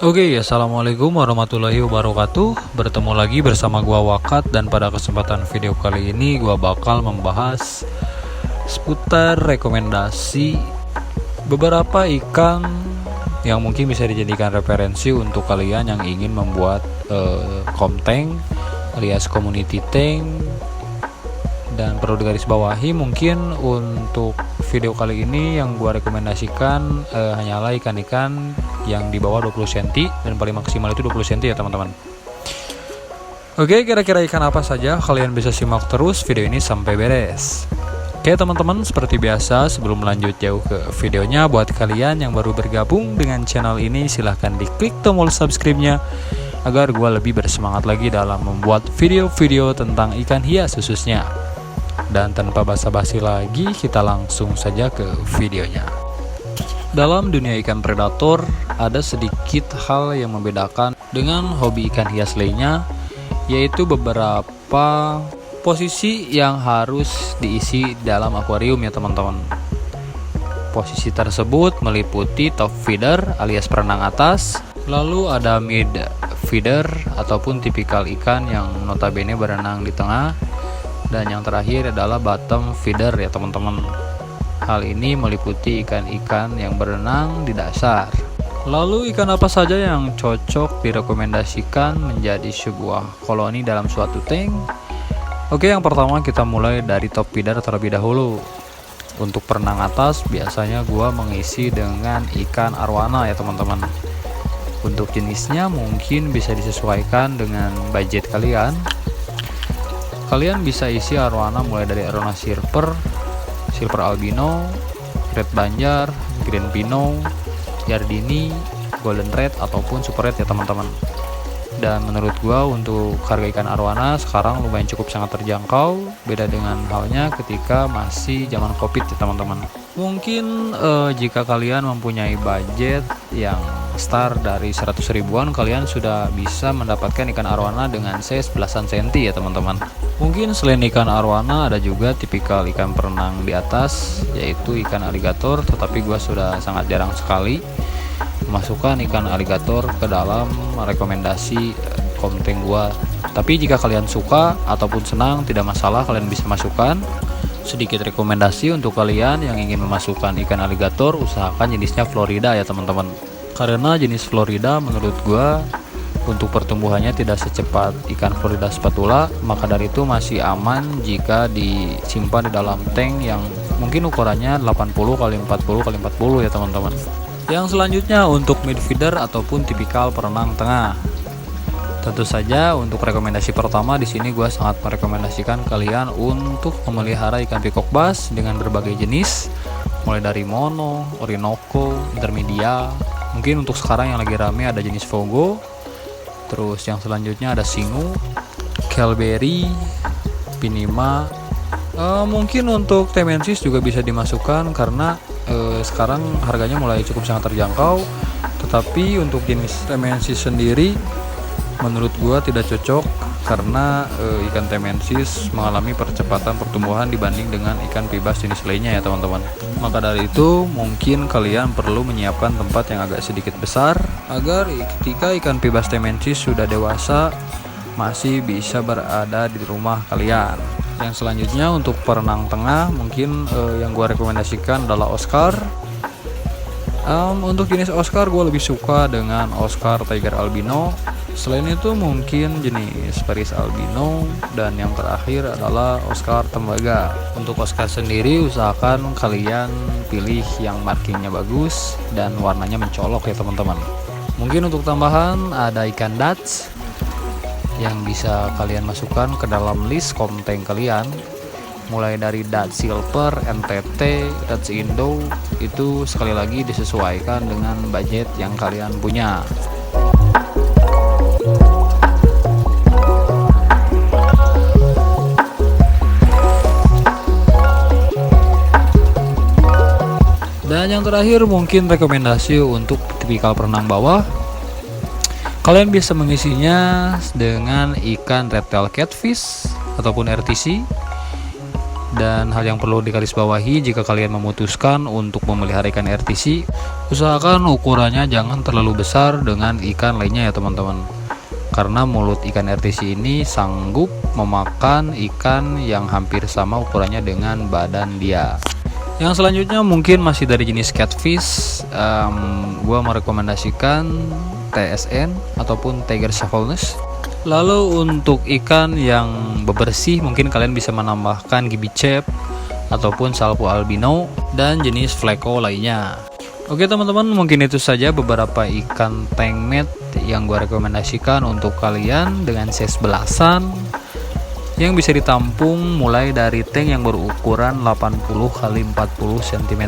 Oke, assalamualaikum warahmatullahi wabarakatuh. Bertemu lagi bersama gua Wakat, dan pada kesempatan video kali ini gua bakal membahas seputar rekomendasi beberapa ikan yang mungkin bisa dijadikan referensi untuk kalian yang ingin membuat komtank alias community tank. Dan perlu digarisbawahi, mungkin untuk video kali ini yang gua rekomendasikan hanyalah ikan-ikan yang di bawah 20 cm dan paling maksimal itu 20 cm ya teman-teman. Oke, kira-kira ikan apa saja? Kalian bisa simak terus video ini sampai beres. Oke teman-teman, seperti biasa sebelum lanjut jauh ke videonya, buat kalian yang baru bergabung dengan channel ini, silahkan diklik tombol subscribe-nya agar gue lebih bersemangat lagi dalam membuat video-video tentang ikan hias khususnya. Dan tanpa basa-basi lagi, kita langsung saja ke videonya. Dalam dunia ikan predator, ada sedikit hal yang membedakan dengan hobi ikan hias lainnya, yaitu beberapa posisi yang harus diisi dalam akuarium ya teman-teman. Posisi tersebut meliputi top feeder alias perenang atas, lalu ada mid feeder ataupun tipikal ikan yang notabene berenang di tengah, dan yang terakhir adalah bottom feeder ya teman-teman. Hal ini meliputi ikan-ikan yang berenang di dasar. Lalu ikan apa saja yang cocok direkomendasikan menjadi sebuah koloni dalam suatu tank? Oke, yang pertama kita mulai dari top feeder terlebih dahulu. Untuk perenang atas biasanya gua mengisi dengan ikan arwana ya teman-teman. Untuk jenisnya mungkin bisa disesuaikan dengan budget kalian. Kalian bisa isi arwana mulai dari arwana silver albino, red banjar, green pino, yardini, golden red ataupun super red ya teman-teman. Dan menurut gua untuk harga ikan arwana sekarang lumayan cukup sangat terjangkau, beda dengan halnya ketika masih zaman covid ya teman-teman. Mungkin jika kalian mempunyai budget yang start dari 100 ribuan, kalian sudah bisa mendapatkan ikan arwana dengan size belasan senti ya teman-teman. Mungkin selain ikan arwana ada juga tipikal ikan perenang di atas, yaitu ikan aligator, tetapi gua sudah sangat jarang sekali masukkan ikan aligator ke dalam rekomendasi konten gua. Tapi jika kalian suka ataupun senang, tidak masalah, kalian bisa masukkan. Sedikit rekomendasi untuk kalian yang ingin memasukkan ikan aligator, usahakan jenisnya Florida ya teman-teman. Karena jenis Florida menurut gua untuk pertumbuhannya tidak secepat ikan Florida spatula, maka dari itu masih aman jika disimpan di dalam tank yang mungkin ukurannya 80 x 40 x 40 ya teman-teman. Yang selanjutnya untuk mid feeder ataupun tipikal perenang tengah. Tentu saja untuk rekomendasi pertama di sini gue sangat merekomendasikan kalian untuk memelihara ikan peacock bass dengan berbagai jenis, mulai dari mono, orinoco, intermedia. Mungkin untuk sekarang yang lagi rame ada jenis fogo. Terus yang selanjutnya ada singu, kelberry, pinima. Mungkin untuk temensis juga bisa dimasukkan karena sekarang harganya mulai cukup sangat terjangkau. Tetapi untuk jenis temensis sendiri menurut gua tidak cocok karena ikan temensis mengalami percepatan pertumbuhan dibanding dengan ikan pibas jenis lainnya ya teman-teman. Maka dari itu mungkin kalian perlu menyiapkan tempat yang agak sedikit besar agar ketika ikan pibas temensis sudah dewasa masih bisa berada di rumah kalian. Yang selanjutnya untuk perenang tengah mungkin yang gua rekomendasikan adalah Oscar. Untuk jenis Oscar gue lebih suka dengan Oscar Tiger Albino. Selain itu mungkin jenis Paris Albino, dan yang terakhir adalah Oscar Tembaga. Untuk Oscar sendiri usahakan kalian pilih yang markingnya bagus dan warnanya mencolok ya teman-teman. Mungkin untuk tambahan ada ikan Dutch yang bisa kalian masukkan ke dalam list konten kalian, mulai dari Dutch Silver, NTT, Dutch Indo. Itu sekali lagi disesuaikan dengan budget yang kalian punya. Dan yang terakhir mungkin rekomendasi untuk tipikal perenang bawah. Kalian bisa mengisinya dengan ikan red tail catfish ataupun RTC. Dan hal yang perlu digarisbawahi jika kalian memutuskan untuk memelihara ikan RTC, usahakan ukurannya jangan terlalu besar dengan ikan lainnya ya teman-teman. Karena mulut ikan RTC ini sanggup memakan ikan yang hampir sama ukurannya dengan badan dia. Yang selanjutnya mungkin masih dari jenis catfish. Gua merekomendasikan TSN ataupun Tiger Safalnus. Lalu untuk ikan yang bebersih mungkin kalian bisa menambahkan gibicep ataupun salpo albino dan jenis fleko lainnya. Oke teman-teman, mungkin itu saja beberapa ikan tankmate yang gue rekomendasikan untuk kalian dengan size belasan yang bisa ditampung mulai dari tank yang berukuran 80 x 40 cm.